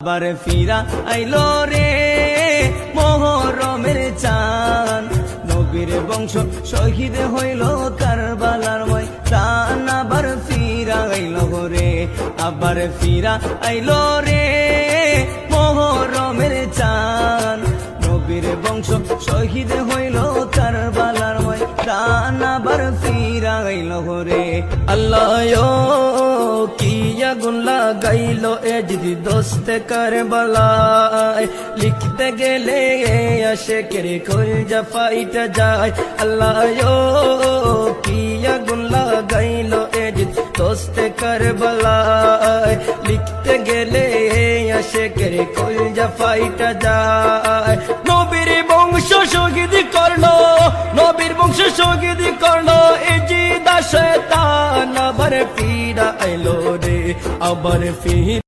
আবার ফিরা আইলো রে মোহরমের চাঁদ, নবীর বংশ শহীদ হইল কারবালার ময়দান। আবার ফিরা আইলো রে, আবার ফিরা আইলো রে মোহরমের চাঁদ, নবীর বংশ শহীদ হইল কারবালার ময়দান। আবার ফিরা আইলো রে। আল্লাহ কি আগুন লাগাইলো এ যদি দোস্তে কারবালায়, লিখতে গেলে আশেকের কলজা ফাইটা যায়। আল্লাহ কি আগুন লাগাইলো এ যদি দোস্তে কারবালায়, লিখতে গেলে আশেকের কলজা ফাইটা যায়। নবীর বংশ শহীদ করলো, নবীর বংশ শহীদ করলো এই জিদা শয়তান। আবার ফিরা আইলো রে, আবার ফির